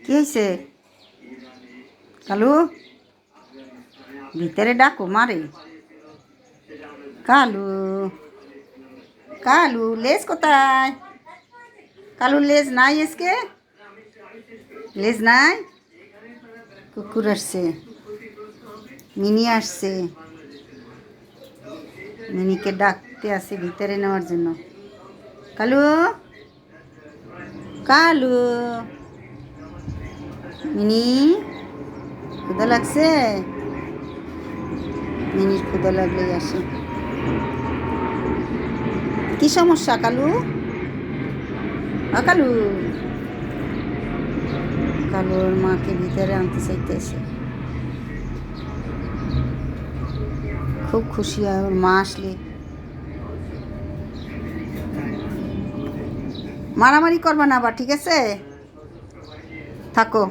কি হয়েছে? কালু ভিতরে ডাকো মারে। কালু, কালু লেজ কোথায়? কালুর লেজ নাই আজকে? লেজ নাই? কুকুর আসছে, মিনি আসছে, মিনিকে ডাকতে আসে ভিতরে নেওয়ার জন্য। কালু, কালু, মিনি ক্ষুধা লাগছে? মিনির ক্ষুধা লাগলেই আসে। কি সমস্যা কালু? কালু, কালুর মাকে ভিতরে আনতে চাইতেছে। খুব খুশি হয় ওর মা আসলে। মারামারি করবা না আবার, ঠিক আছে? থাকো।